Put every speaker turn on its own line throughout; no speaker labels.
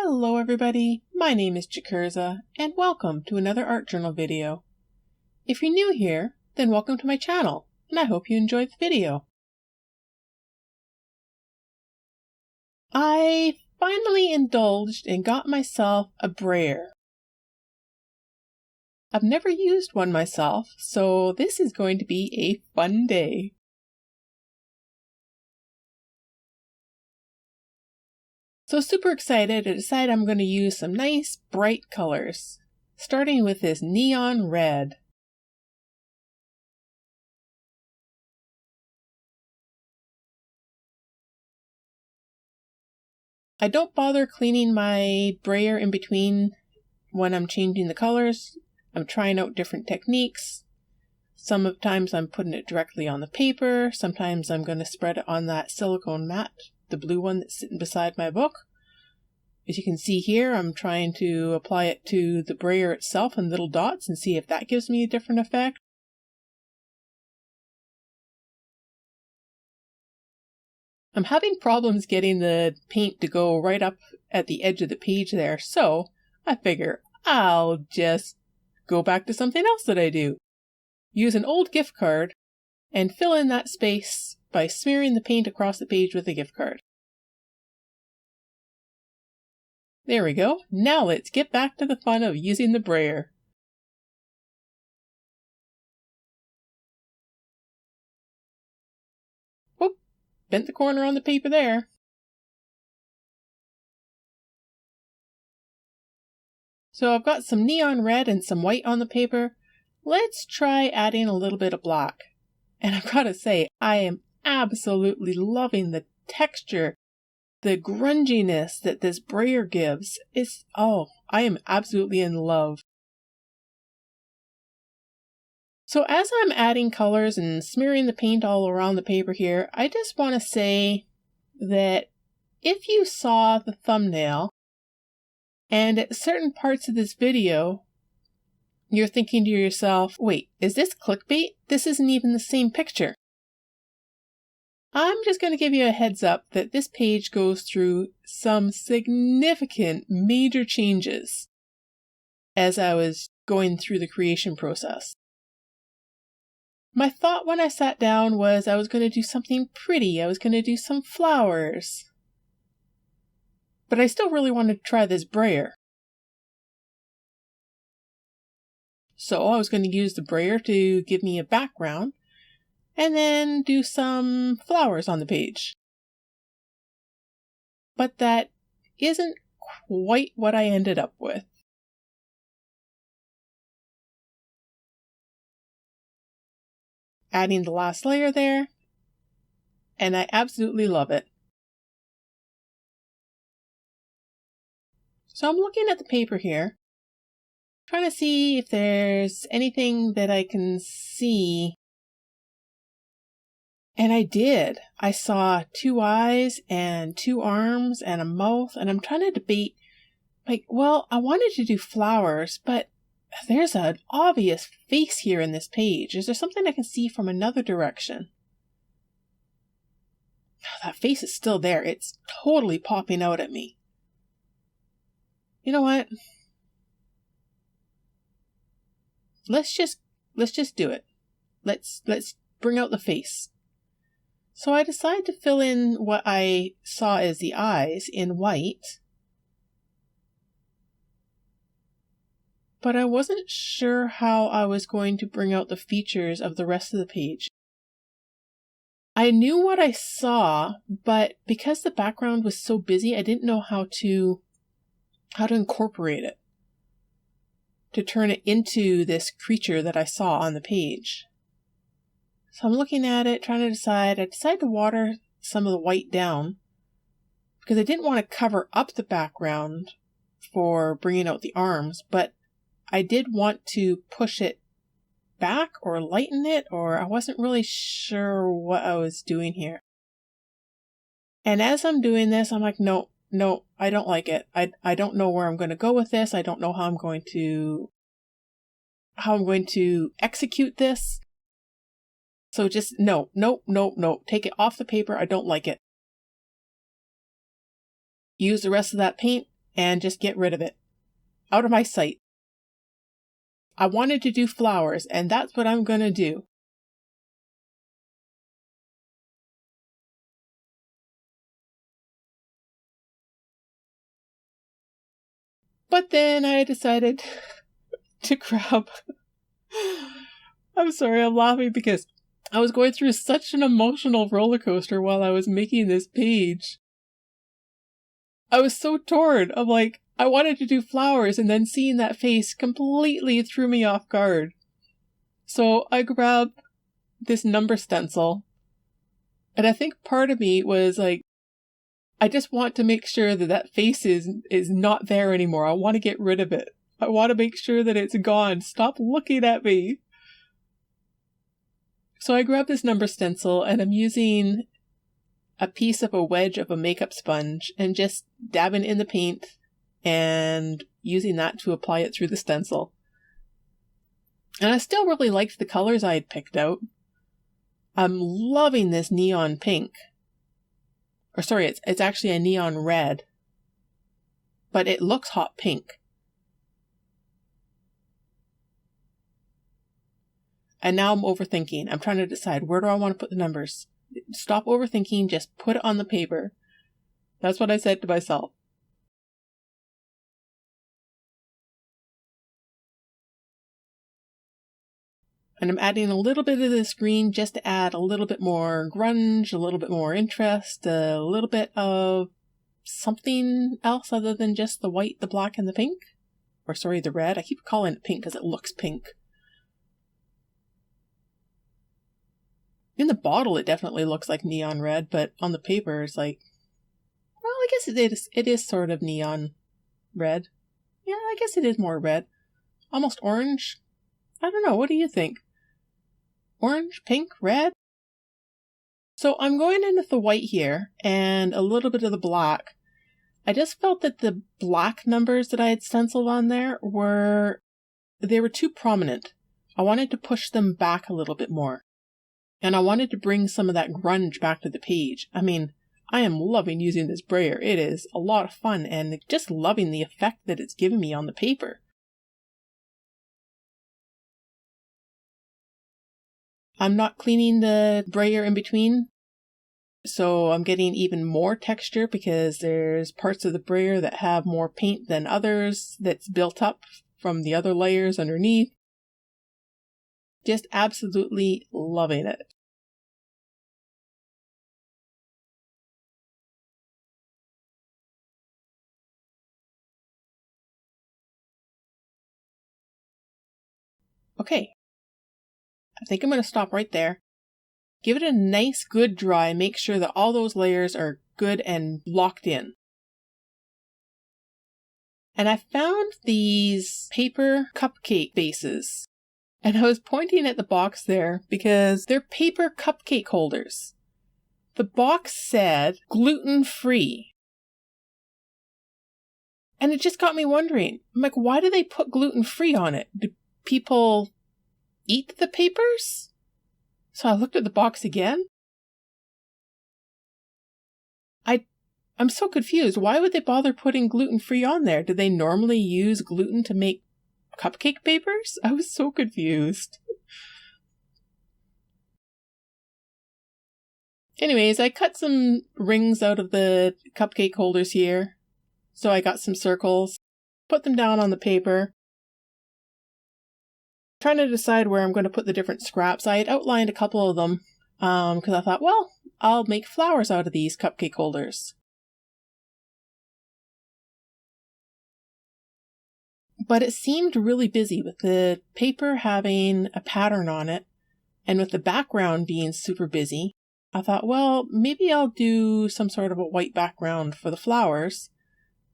Hello everybody, my name is Chikirza, and welcome to another art journal video. If you're new here, then welcome to my channel, and I hope you enjoyed the video. I finally indulged and got myself a brayer. I've never used one myself, so this is going to be a fun day. So super excited, I decided I'm going to use some nice bright colors, starting with this neon red. I don't bother cleaning my brayer in between when I'm changing the colors. I'm trying out different techniques. Sometimes I'm putting it directly on the paper. Sometimes I'm going to spread it on that silicone mat, the blue one that's sitting beside my book. As you can see here, I'm trying to apply it to the brayer itself in little dots and see if that gives me a different effect. I'm having problems getting the paint to go right up at the edge of the page there, so I figure I'll just go back to something else that I do. Use an old gift card and fill in that space by smearing the paint across the page with a gift card. There we go. Now let's get back to the fun of using the brayer. Whoop! Bent the corner on the paper there. So I've got some neon red and some white on the paper. Let's try adding a little bit of black. And I've got to say, I am absolutely loving the texture. The grunginess that this brayer gives is, I am absolutely in love. So as I'm adding colors and smearing the paint all around the paper here, I just want to say that if you saw the thumbnail and at certain parts of this video, you're thinking to yourself, wait, is this clickbait? This isn't even the same picture. I'm just going to give you a heads up that this page goes through some significant major changes as I was going through the creation process. My thought when I sat down was I was going to do something pretty. I was going to do some flowers. But I still really wanted to try this brayer. So I was going to use the brayer to give me a background and then do some flowers on the page. But that isn't quite what I ended up with. Adding the last layer there, and I absolutely love it. So I'm looking at the paper here, trying to see if there's anything that I can see. And I did. I saw 2 eyes and 2 arms and a mouth, and I'm trying to debate, I wanted to do flowers, but there's an obvious face here in this page. Is there something I can see from another direction? That face is still there. It's totally popping out at me. You know what? Let's just do it. Let's bring out the face. So I decided to fill in what I saw as the eyes in white. But I wasn't sure how I was going to bring out the features of the rest of the page. I knew what I saw, but because the background was so busy, I didn't know how to incorporate it, to turn it into this creature that I saw on the page. So I'm looking at it, trying to decide. I decided to water some of the white down because I didn't want to cover up the background for bringing out the arms, but I did want to push it back or lighten it, or I wasn't really sure what I was doing here. And as I'm doing this, I'm like, no, I don't like it. I don't know where I'm going to go with this. I don't know how I'm going to execute this. So just no. Take it off the paper. I don't like it. Use the rest of that paint and just get rid of it. Out of my sight. I wanted to do flowers, and that's what I'm going to do. But then I decided to grab... I'm sorry, I'm laughing because I was going through such an emotional roller coaster while I was making this page. I was so torn. I'm like, I wanted to do flowers, and then seeing that face completely threw me off guard. So I grabbed this number stencil, and I think part of me was like, I just want to make sure that that face is not there anymore. I want to get rid of it. I want to make sure that it's gone. Stop looking at me. So I grabbed this number stencil, and I'm using a piece of a wedge of a makeup sponge and just dabbing in the paint and using that to apply it through the stencil. And I still really liked the colors I had picked out. I'm loving this neon pink. Or sorry, it's actually a neon red. But it looks hot pink. And now I'm overthinking. I'm trying to decide, where do I want to put the numbers? Stop overthinking, just put it on the paper. That's what I said to myself. And I'm adding a little bit of this green just to add a little bit more grunge, a little bit more interest, a little bit of something else other than just the white, the black, and the pink. Or sorry, the red. I keep calling it pink because it looks pink. In the bottle, it definitely looks like neon red, but on the paper, it's like, well, I guess it is sort of neon red. Yeah, I guess it is more red. Almost orange. I don't know. What do you think? Orange, pink, red? So I'm going in with the white here and a little bit of the black. I just felt that the black numbers that I had stenciled on there were too prominent. I wanted to push them back a little bit more. And I wanted to bring some of that grunge back to the page. I mean, I am loving using this brayer. It is a lot of fun and just loving the effect that it's given me on the paper. I'm not cleaning the brayer in between, so I'm getting even more texture because there's parts of the brayer that have more paint than others that's built up from the other layers underneath. Just absolutely loving it. Okay, I think I'm going to stop right there. Give it a nice good dry. Make sure that all those layers are good and locked in. And I found these paper cupcake bases. And I was pointing at the box there because they're paper cupcake holders. The box said gluten-free. And it just got me wondering, I'm like, why do they put gluten-free on it? Do people eat the papers? So I looked at the box again. I'm so confused. Why would they bother putting gluten-free on there? Do they normally use gluten to make cupcake papers? I was so confused. Anyways, I cut some rings out of the cupcake holders here. So I got some circles, put them down on the paper. Trying to decide where I'm going to put the different scraps. I had outlined a couple of them because I thought, well, I'll make flowers out of these cupcake holders. But it seemed really busy with the paper having a pattern on it and with the background being super busy. I thought, well, maybe I'll do some sort of a white background for the flowers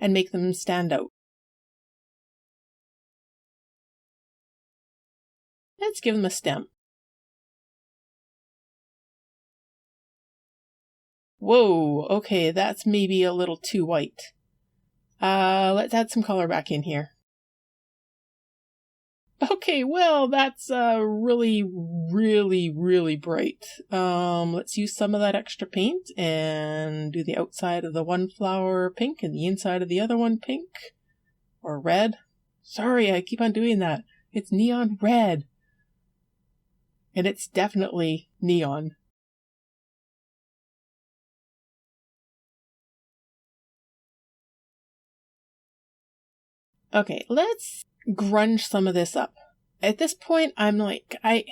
and make them stand out. Let's give them a stem. Whoa, okay, that's maybe a little too white. Let's add some color back in here. Okay, well, that's really, really, really bright. Let's use some of that extra paint and do the outside of the one flower pink and the inside of the other one pink. Or red. Sorry, I keep on doing that. It's neon red. And it's definitely neon. Okay, let's grunge some of this up. At this point, I'm like, I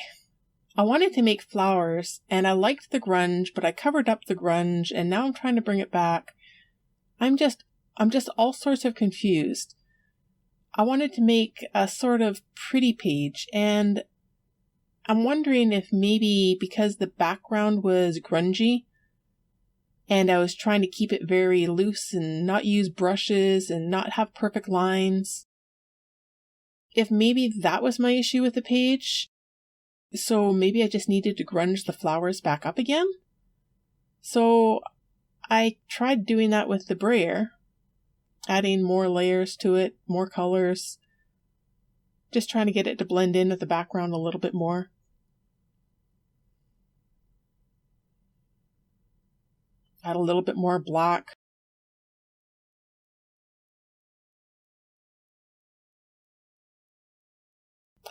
wanted to make flowers, and I liked the grunge, but I covered up the grunge, and now I'm trying to bring it back. I'm just all sorts of confused. I wanted to make a sort of pretty page, and I'm wondering if maybe because the background was grungy, and I was trying to keep it very loose and not use brushes and not have perfect lines, if maybe that was my issue with the page. So maybe I just needed to grunge the flowers back up again. So I tried doing that with the brayer, adding more layers to it, more colors, just trying to get it to blend in with the background a little bit more. Add a little bit more black.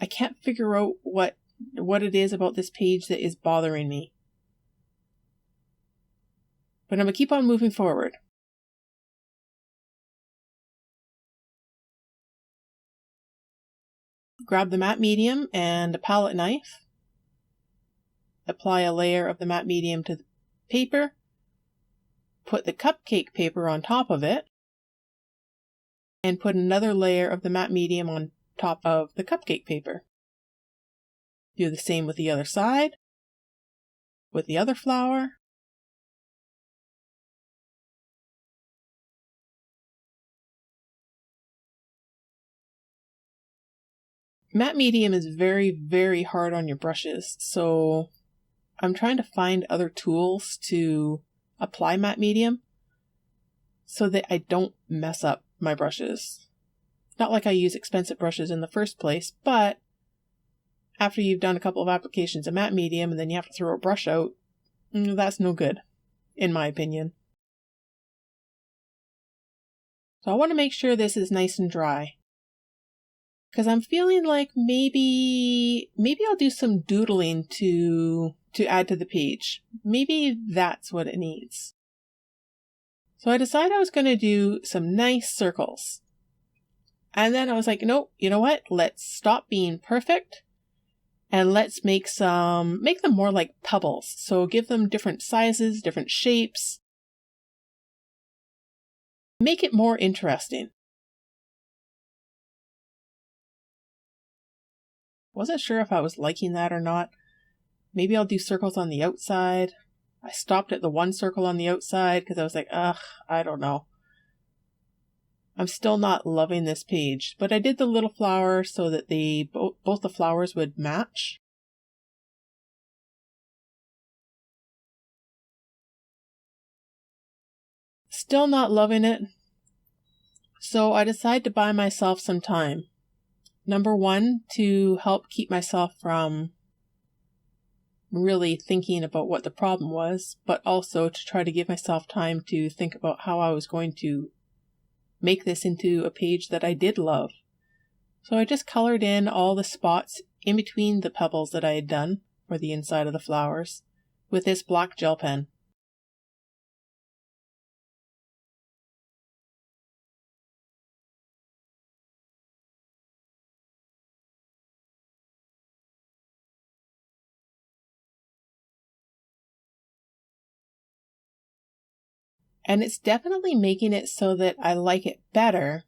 I can't figure out what it is about this page that is bothering me. But I'm going to keep on moving forward. Grab the matte medium and a palette knife. Apply a layer of the matte medium to the paper. Put the cupcake paper on top of it. And put another layer of the matte medium on top of the cupcake paper. Do the same with the other side. With the other flower. Matte medium is very, very hard on your brushes, so I'm trying to find other tools to apply matte medium so that I don't mess up my brushes. Not like I use expensive brushes in the first place, but after you've done a couple of applications of matte medium and then you have to throw a brush out, that's no good, in my opinion. So I want to make sure this is nice and dry. Because I'm feeling like maybe I'll do some doodling to add to the page. Maybe that's what it needs. So I decided I was going to do some nice circles. And then I was like, nope, you know what? Let's stop being perfect. And let's make them more like pebbles. So give them different sizes, different shapes. Make it more interesting. Wasn't sure if I was liking that or not. Maybe I'll do circles on the outside. I stopped at the one circle on the outside because I was like, I don't know. I'm still not loving this page, but I did the little flower so that both the flowers would match. Still not loving it. So I decided to buy myself some time. Number one, to help keep myself from really thinking about what the problem was, but also to try to give myself time to think about how I was going to make this into a page that I did love. So I just colored in all the spots in between the pebbles that I had done for the inside of the flowers with this black gel pen. And it's definitely making it so that I like it better.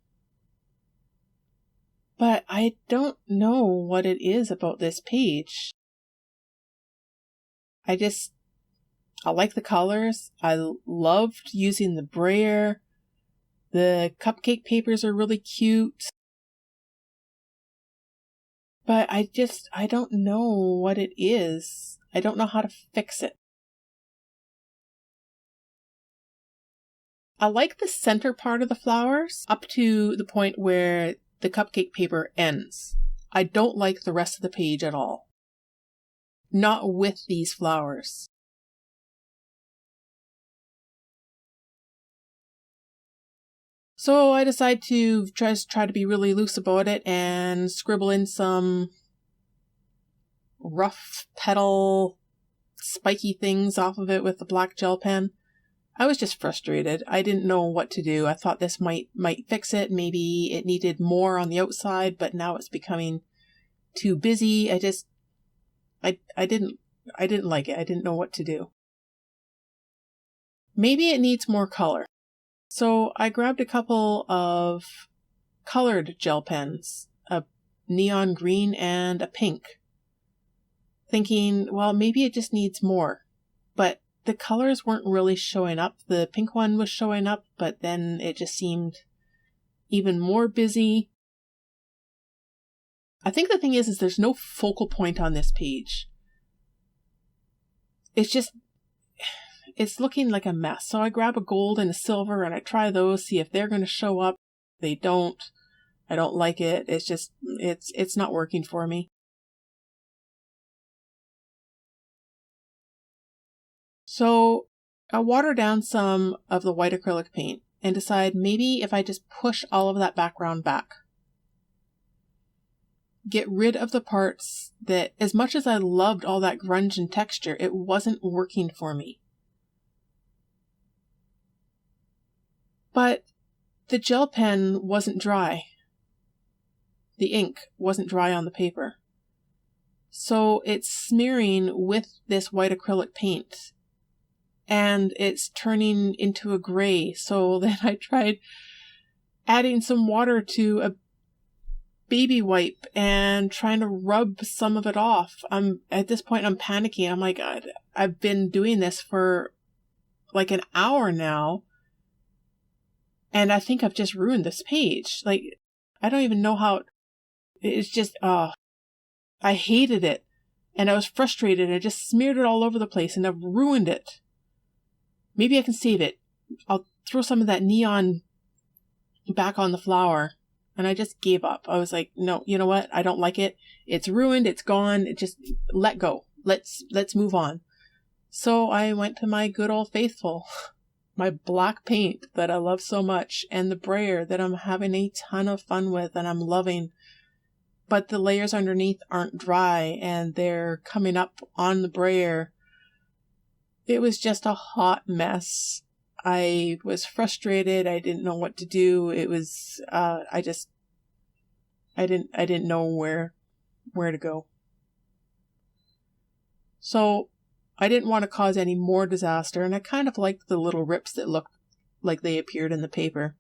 But I don't know what it is about this page. I like the colors. I loved using the brayer. The cupcake papers are really cute. But I don't know what it is. I don't know how to fix it. I like the center part of the flowers up to the point where the cupcake paper ends. I don't like the rest of the page at all. Not with these flowers. So I decide to try to be really loose about it and scribble in some rough petal spiky things off of it with the black gel pen. I was just frustrated. I didn't know what to do. I thought this might fix it. Maybe it needed more on the outside, but now it's becoming too busy. I didn't like it. I didn't know what to do. Maybe it needs more color. So I grabbed a couple of colored gel pens, a neon green and a pink, thinking, well, maybe it just needs more. But the colors weren't really showing up. The pink one was showing up, but then it just seemed even more busy. I think the thing is there's no focal point on this page. It's looking like a mess. So I grab a gold and a silver and I try those, see if they're going to show up. They don't. I don't like it. It's not working for me. So I water down some of the white acrylic paint and decide maybe if I just push all of that background back, get rid of the parts that, as much as I loved all that grunge and texture, it wasn't working for me. But the gel pen wasn't dry. The ink wasn't dry on the paper. So it's smearing with this white acrylic paint. And it's turning into a gray. So then I tried adding some water to a baby wipe and trying to rub some of it off. At this point, I'm panicking. I'm like, God, I've been doing this for like an hour now. And I think I've just ruined this page. Like, I don't even know how. It's just, I hated it. And I was frustrated. I just smeared it all over the place and I've ruined it. Maybe I can save it. I'll throw some of that neon back on the flower. And I just gave up. I was like, no, you know what? I don't like it. It's ruined. It's gone. It just let go. Let's move on. So I went to my good old faithful, my black paint that I love so much, and the brayer that I'm having a ton of fun with and I'm loving. But the layers underneath aren't dry and they're coming up on the brayer. It was just a hot mess. I was frustrated. I didn't know what to do. It was, I didn't know where to go. So I didn't want to cause any more disaster, and I kind of liked the little rips that looked like they appeared in the paper.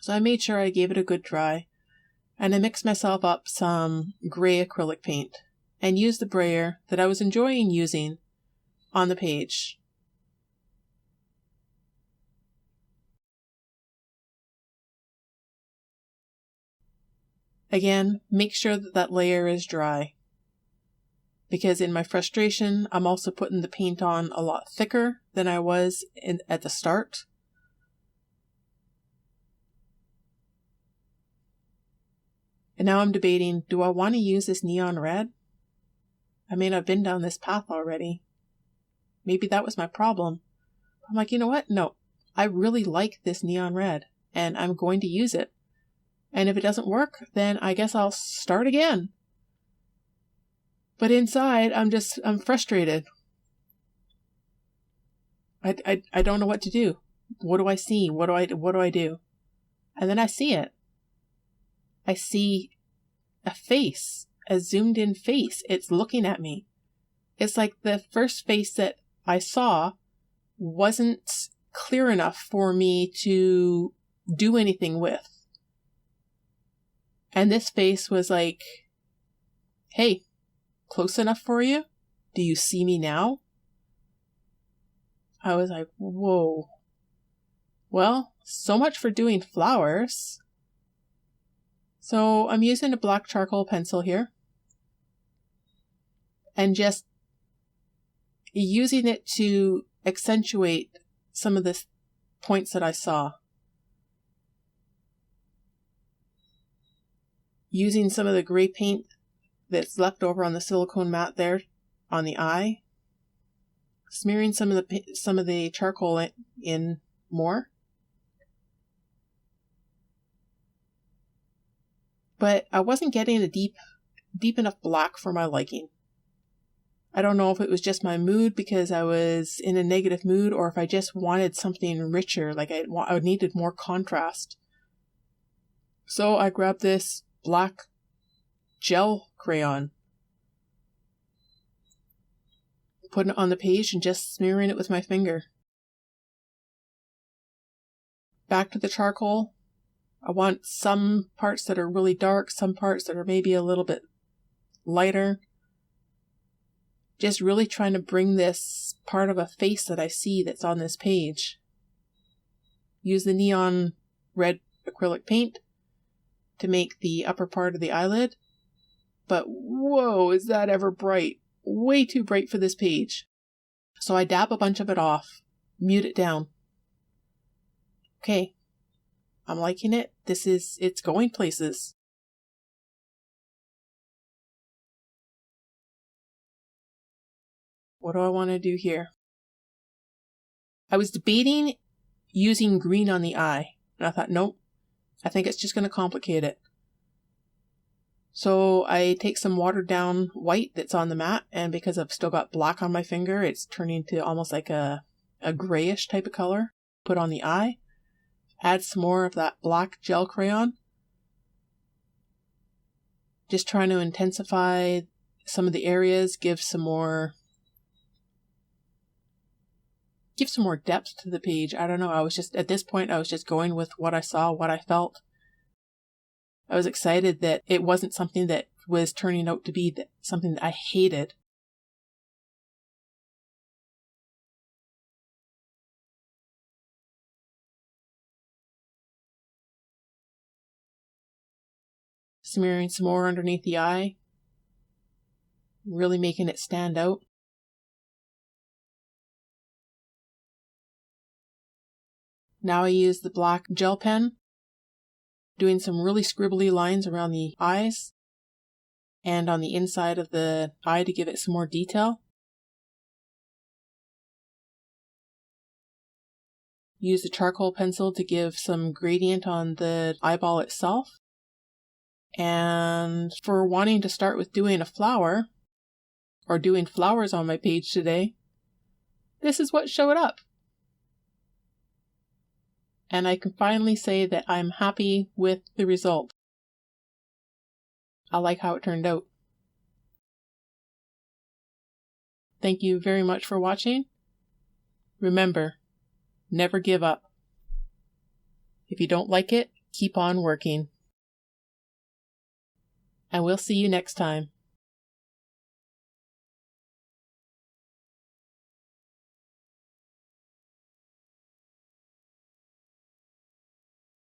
So I made sure I gave it a good dry, and I mixed myself up some gray acrylic paint and used the brayer that I was enjoying using on the page. Again, make sure that layer is dry, because in my frustration, I'm also putting the paint on a lot thicker than I was at the start. And now I'm debating, do I want to use this neon red? I mean, I've been down this path already. Maybe that was my problem. I'm like, you know what? No, I really like this neon red and I'm going to use it. And if it doesn't work, then I guess I'll start again. But inside, I'm frustrated. I don't know what to do. What do I see? What do I do? And then I see it. I see a face, a zoomed in face. It's looking at me. It's like the first face that I saw wasn't clear enough for me to do anything with. And this face was like, hey, close enough for you? Do you see me now? I was like, whoa. Well, so much for doing flowers. So I'm using a black charcoal pencil here and just using it to accentuate some of the points that I saw. using some of the gray paint that's left over on the silicone mat there on the eye, smearing some of the charcoal in more. But I wasn't getting a deep enough black for my liking. I don't know if it was just my mood because I was in a negative mood, or if I just wanted something richer, like I needed more contrast. So I grabbed this black gel crayon, putting it on the page and just smearing it with my finger. Back to the charcoal. I want some parts that are really dark, some parts that are maybe a little bit lighter. Just really trying to bring this part of a face that I see that's on this page. Use the neon red acrylic paint to make the upper part of the eyelid. But whoa, is that ever bright? Way too bright for this page. So I dab a bunch of it off, mute it down. Okay, I'm liking it. It's going places. What do I want to do here? I was debating using green on the eye, and I thought, nope, I think it's just going to complicate it. So I take some watered down white that's on the mat, and because I've still got black on my finger, it's turning to almost like a grayish type of color. Put on the eye. Add some more of that black gel crayon. Just trying to intensify some of the areas, give some more depth to the page. I don't know. At this point, I was just going with what I saw, what I felt. I was excited that it wasn't something that was turning out to be something that I hated. Smearing some more underneath the eye. Really making it stand out. Now I use the black gel pen, doing some really scribbly lines around the eyes and on the inside of the eye to give it some more detail. Use the charcoal pencil to give some gradient on the eyeball itself. And for wanting to start with doing a flower, or doing flowers on my page today, this is what showed up. And I can finally say that I'm happy with the result. I like how it turned out. Thank you very much for watching. Remember, never give up. If you don't like it, keep on working. And we'll see you next time.